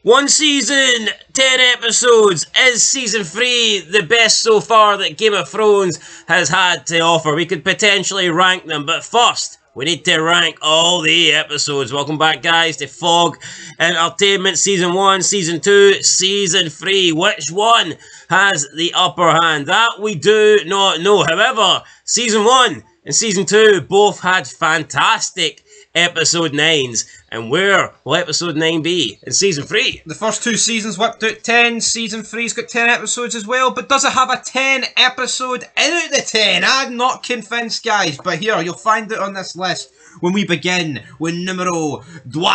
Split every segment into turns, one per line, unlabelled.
1 season, 10 episodes. Is season 3 the best so far that Game of Thrones has had to offer? We could potentially rank them, but first, we need to rank all the episodes. Welcome back, guys, to Fog Entertainment Season 1, Season 2, Season 3. Which one has the upper hand? That we do not know. However, Season 1 and Season 2 both had fantastic episode 9s. And where will episode 9 be in season 3?
The first 2 seasons whipped out 10. Season 3's got 10 episodes as well. But does it have a 10 episode in out the 10? I'm not convinced, guys. But here, you'll find it on this list when we begin with numero deux,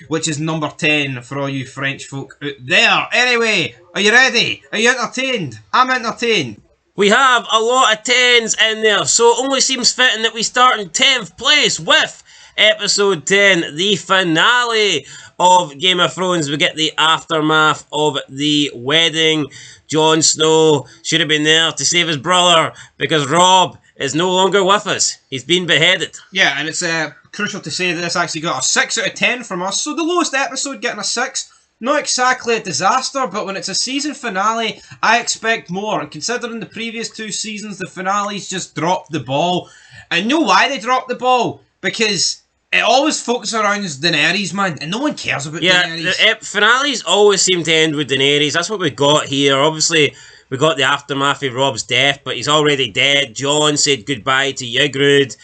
which is number 10 for all you French folk out there. Anyway, are you ready? Are you entertained? I'm entertained.
We have a lot of 10s in there, so it only seems fitting that we start in 10th place with Episode 10, the finale of Game of Thrones. We get the aftermath of the wedding. Jon Snow should have been there to save his brother because Robb is no longer with us. He's been beheaded.
Yeah, and it's crucial to say that this actually got a 6 out of 10 from us. So the lowest episode getting a 6. Not exactly a disaster, but when it's a season finale, I expect more. And considering the previous 2 seasons, the finales just dropped the ball. And you know why they dropped the ball? Because it always focuses around Daenerys, man, and no one cares about Daenerys.
Yeah, the finales always seem to end with Daenerys. That's what we got here. Obviously, we got the aftermath of Robb's death, but he's already dead. Jon said goodbye to Ygritte.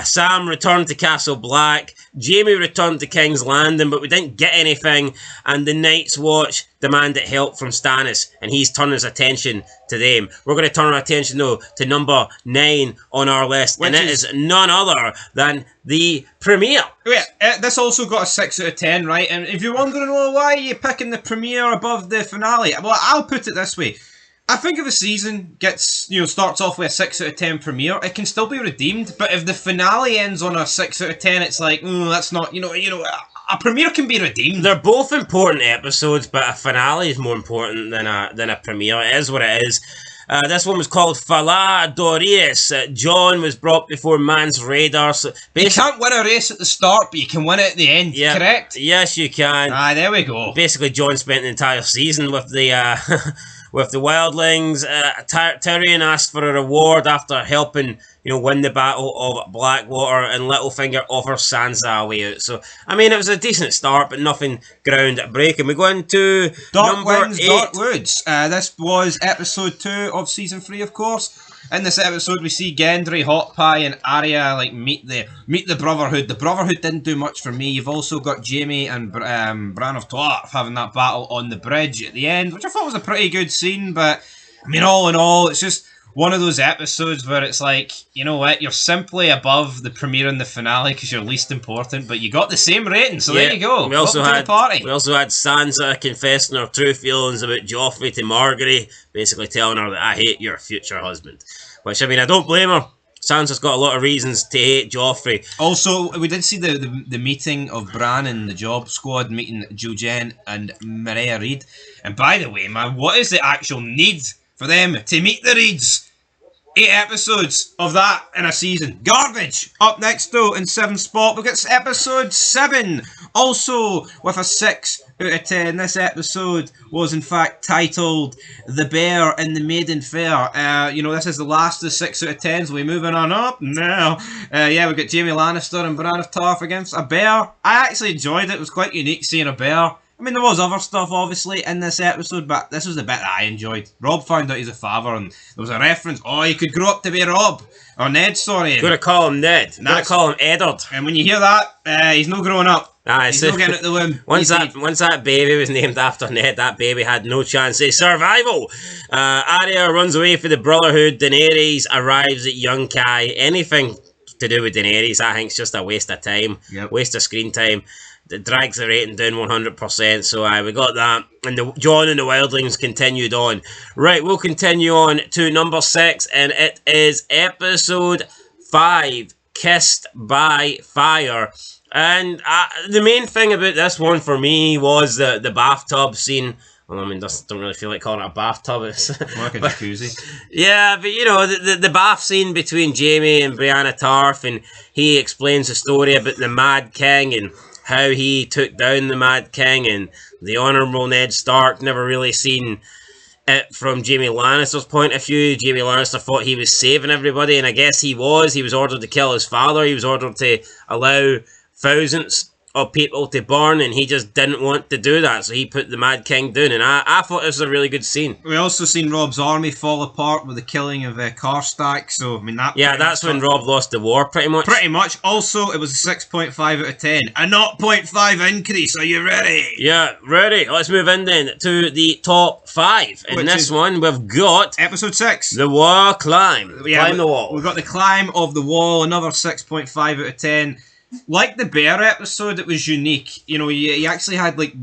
Sam returned to Castle Black. Jaime returned to King's Landing, but we didn't get anything. And the Night's Watch demanded help from Stannis, and he's turned his attention to them. We're going to turn our attention, though, to number 9 on our list, and it is none other than the premiere.
Wait, this also got a 6 out of 10, right? And if you're wondering, well, why are you picking the premiere above the finale? Well, I'll put it this way. I think if a season starts off with a 6 out of 10 premiere, it can still be redeemed. But if the finale ends on a 6 out of 10, it's like, that's not, a premiere can be redeemed.
They're both important episodes, but a finale is more important than a premiere. It is what it is. This one was called Fala Dorius. Jon was brought before Mance Rayder. So
you can't win a race at the start, but you can win it at the end, correct?
Yes, you can.
There we go.
Basically, Jon spent the entire season with the with the wildlings. Tyrion asked for a reward after helping, win the Battle of Blackwater, and Littlefinger offers Sansa a way out. So, I mean, it was a decent start, but nothing ground-breaking. We go into number 8.
Dark Woods. This was episode 2 of season 3, of course. In this episode, we see Gendry, Hot Pie, and Arya meet the Brotherhood. The Brotherhood didn't do much for me. You've also got Jaime and Bran of Tarth having that battle on the bridge at the end, which I thought was a pretty good scene. But I mean, all in all, it's just one of those episodes where it's like, you know what, you're simply above the premiere and the finale because you're least important, but you got the same rating, so there you go.
We also had Sansa confessing her true feelings about Joffrey to Margaery, basically telling her that I hate your future husband. Which, I mean, I don't blame her. Sansa's got a lot of reasons to hate Joffrey.
Also, we did see the meeting of Bran and the Job Squad meeting Jojen and Maria Reed. And by the way, man, what is the actual need for them to meet the Reeds? 8 episodes of that in a season. Garbage! Up next, though, in 7th spot, we get episode 7. Also, with a 6 out of 10. This episode was, in fact, titled The Bear and the Maiden Fair. This is the last of the 6 out of 10s. We're moving on up now. We got Jaime Lannister and Bran of Tarth against a bear. I actually enjoyed it. It was quite unique seeing a bear. I mean, there was other stuff, obviously, in this episode, but this was the bit that I enjoyed. Robb found out he's a father, and there was a reference, you could grow up to be Robb. Or Ned, sorry.
You're going to call him Ned. You're going to call him Eddard.
And when you hear that, he's not growing up. He's not getting out the womb.
Once that baby was named after Ned, that baby had no chance of survival. Arya runs away for the Brotherhood. Daenerys arrives at Young Kai. Anything to do with Daenerys, I think, is just a waste of time. Waste of screen time. It drags the rating down 100%, so we got that. And Jon and the Wildlings continued on. Right, we'll continue on to number 6, and it is episode 5, Kissed by Fire. And the main thing about this one for me was the bathtub scene. Well, I mean, don't really feel like calling it a bathtub. It's
like a jacuzzi.
Yeah, but the bath scene between Jaime and Brianna Tarth, and he explains the story about the Mad King and how he took down the Mad King, and the Honourable Ned Stark never really seen it from Jaime Lannister's point of view. Jaime Lannister thought he was saving everybody, and I guess he was. He was ordered to kill his father. He was ordered to allow thousands of people to burn, and he just didn't want to do that, so he put the Mad King down, and I thought this was a really good scene.
We also seen Rob's army fall apart with the killing of Karstark, so I mean that.
Yeah, that's when Rob lost the war, pretty much.
Pretty much. Also, it was a 6.5 out of 10, a 0.5 increase. Are you ready?
Yeah, ready. Let's move in then to the top 5. In this one, we've got
episode 6,
the wall climb. Climb the wall.
We've got the climb of the wall, another 6.5 out of 10. Like the bear episode, it was unique. You know, you actually had like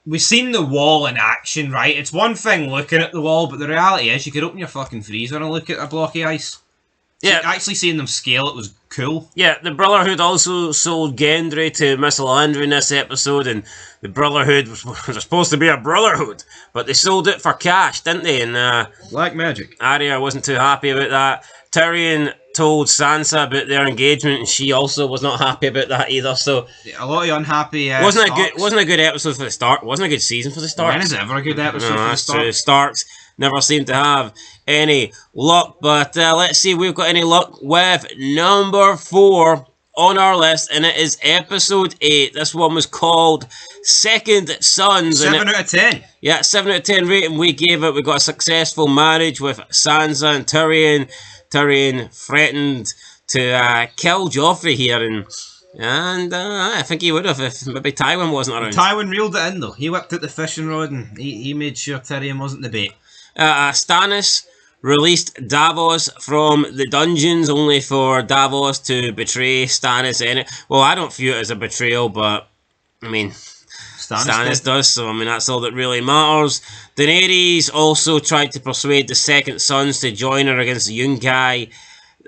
we've seen the wall in action, right? It's one thing looking at the wall, but the reality is you could open your fucking freezer and look at a block of ice.
Yeah.
So actually seeing them scale it was cool.
Yeah, the Brotherhood also sold Gendry to Miss Landry in this episode, and the Brotherhood was supposed to be a brotherhood, but they sold it for cash, didn't they? And
Black magic.
Arya wasn't too happy about that. Tyrion told Sansa about their engagement, and she also was not happy about that either. So
a lot of unhappy.
Wasn't a good episode for the Stark. Wasn't a good season for the Starks.
When is it ever a good episode for the Starks?
True. Starks never seem to have any luck. But let's see if we've got any luck with number 4 on our list, and it is episode 8. This one was called Second Sons.
7 out of 10.
Yeah, 7 out of 10 rating we gave it. We got a successful marriage with Sansa and Tyrion. Tyrion threatened to kill Joffrey here, and I think he would have if maybe Tywin wasn't around.
Tywin reeled it in though. He whipped out the fishing rod and he made sure Tyrion wasn't the bait.
Stannis released Davos from the dungeons, only for Davos to betray Stannis in it. Well, I don't view it as a betrayal, but I mean, Stannis does, so I mean that's all that really matters. Daenerys also tried to persuade the Second Sons to join her against the Yunkai.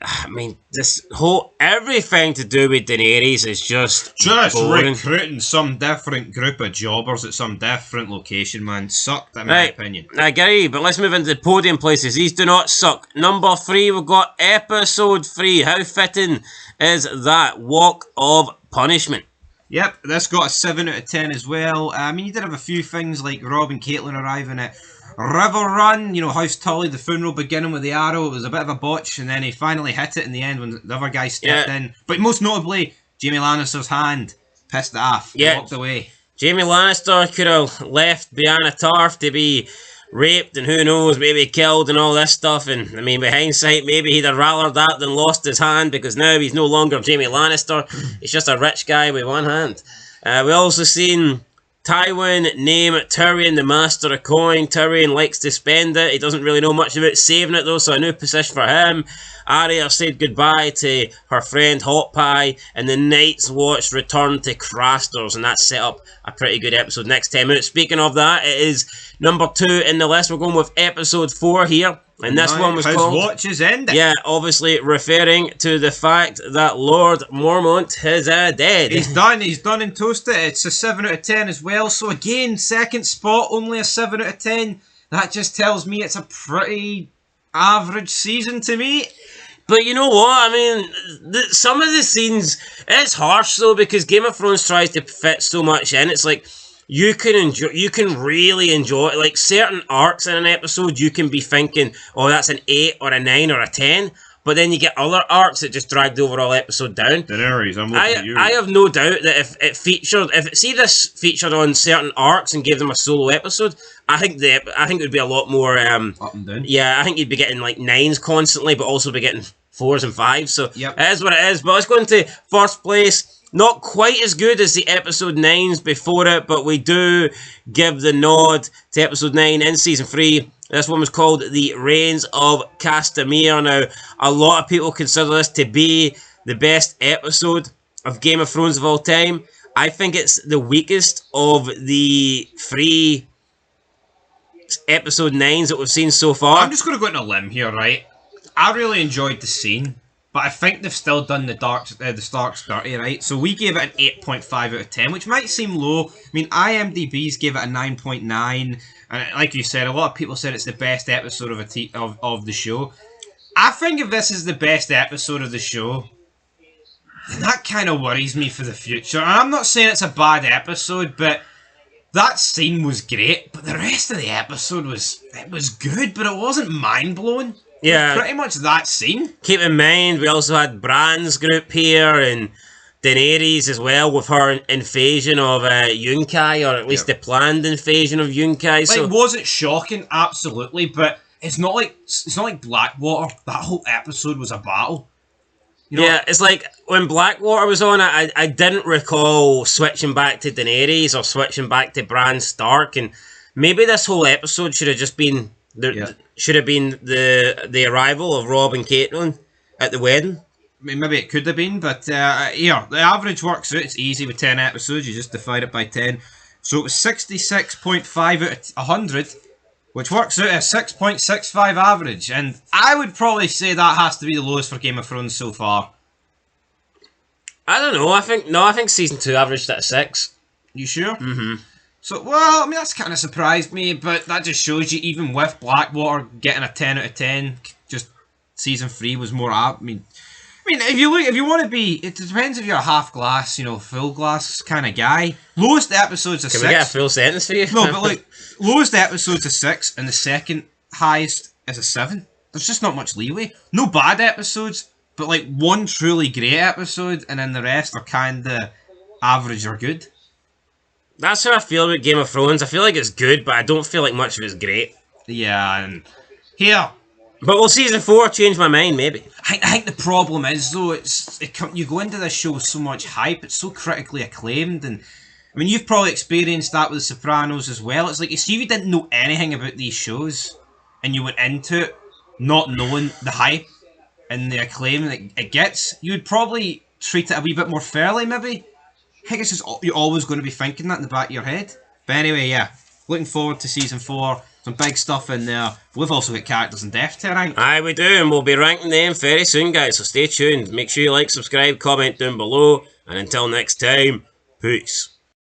I mean, this whole everything to do with Daenerys is just boring.
Recruiting some different group of jobbers at some different location, man. Sucked, in my opinion.
I agree, but let's move into the podium places. These do not suck. Number 3, we've got episode 3. How fitting is that? Walk of Punishment.
Yep, this got a 7 out of 10 as well. I mean, you did have a few things like Robb and Catelyn arriving at River Run, you know, House Tully, the funeral beginning with the arrow. It was a bit of a botch, and then he finally hit it in the end when the other guy stepped in. But most notably, Jaime Lannister's hand pissed it off. He walked away.
Jaime Lannister could have left Brianna Tarth to be raped and who knows, maybe killed and all this stuff, and I mean, with hindsight, maybe he'd have rather that than lost his hand, because now he's no longer Jaime Lannister. He's just a rich guy with one hand. We also seen Tywin name Tyrion the Master of Coin. Tyrion likes to spend it. He doesn't really know much about saving it though, so a new position for him. Arya said goodbye to her friend Hot Pie, and the Night's Watch returned to Craster's, and that set up a pretty good episode next 10 minutes. Speaking of that, it is number 2 in the list. We're going with episode 4 here, and this one was called...
Watch is ending.
Yeah, obviously referring to the fact that Lord Mormont is dead.
He's done and toasted. It's a 7 out of 10 as well, so again, second spot, only a 7 out of 10. That just tells me it's a pretty average season to me.
But you know what? I mean, some of the scenes, it's harsh though, because Game of Thrones tries to fit so much in. It's like you can really enjoy it. Like certain arcs in an episode, you can be thinking, oh, that's an 8 or a 9 or a 10. But then you get other arcs that just drag the overall episode down.
Daenerys, I'm looking at you.
I have no doubt that if this featured on certain arcs and gave them a solo episode, I think it would be a lot more
up and down.
Yeah, I think you'd be getting like 9s constantly, but also be getting 4s and 5s. So
yep.
It is what it is. But let's go into first place. Not quite as good as the episode 9s before it, but we do give the nod to episode 9 in season 3. This one was called The Reigns of Castamere. Now, a lot of people consider this to be the best episode of Game of Thrones of all time. I think it's the weakest of the 3 episode 9s that we've seen so far.
I'm just going to go on a limb here, right? I really enjoyed the scene, but I think they've still done the Starks dirty, right? So we gave it an 8.5 out of 10, which might seem low. I mean, IMDb's gave it a 9.9, and like you said, a lot of people said it's the best episode of the show. I think if this is the best episode of the show, And that kind of worries me for the future. And I'm not saying it's a bad episode, but that scene was great. But the rest of the episode was good, but it wasn't mind-blowing.
Yeah.
Pretty much that scene.
Keep in mind, we also had Bran's group here and Daenerys as well with her invasion of Yunkai, or at least the planned invasion of Yunkai.
Like, it wasn't shocking, absolutely, but it's not like Blackwater. That whole episode was a battle. You know,
yeah, it's like when Blackwater was on, I didn't recall switching back to Daenerys or switching back to Bran Stark, and maybe this whole episode should have just been the arrival of Robb and Caitlyn at the wedding.
I mean, maybe it could have been, but the average works out. It's easy with 10 episodes. You just divide it by 10. So it was 66.5 out of 100, which works out at 6.65 average. And I would probably say that has to be the lowest for Game of Thrones so far.
I don't know. I think season 2 averaged at a 6.
You sure?
Mm-hmm.
So, well, I mean, that's kind of surprised me, but that just shows you, even with Blackwater getting a 10 out of 10, just season 3 was more apt. I mean, if you want to be, it depends if you're a half glass, full glass kind of guy. Lowest episodes of 6.
Can we get a full sentence for you?
No, but like, lowest episodes of 6, and the second highest is a 7. There's just not much leeway. No bad episodes, but like one truly great episode, and then the rest are kind of average or good.
That's how I feel about Game of Thrones. I feel like it's good, but I don't feel like much of it's great.
Yeah, and here.
But will season 4 change my mind, maybe?
I think the problem is, though, you go into this show with so much hype, it's so critically acclaimed, and I mean, you've probably experienced that with The Sopranos as well. It's like, if you didn't know anything about these shows, and you went into it not knowing the hype and the acclaim that it gets, you would probably treat it a wee bit more fairly, maybe. I think it's just, you're always going to be thinking that in the back of your head. But anyway, yeah, looking forward to season 4. Some big stuff in there. We've also got characters in Death to rank.
Aye, we do, and we'll be ranking them very soon, guys, so stay tuned. Make sure you like, subscribe, comment down below, and until next time, peace.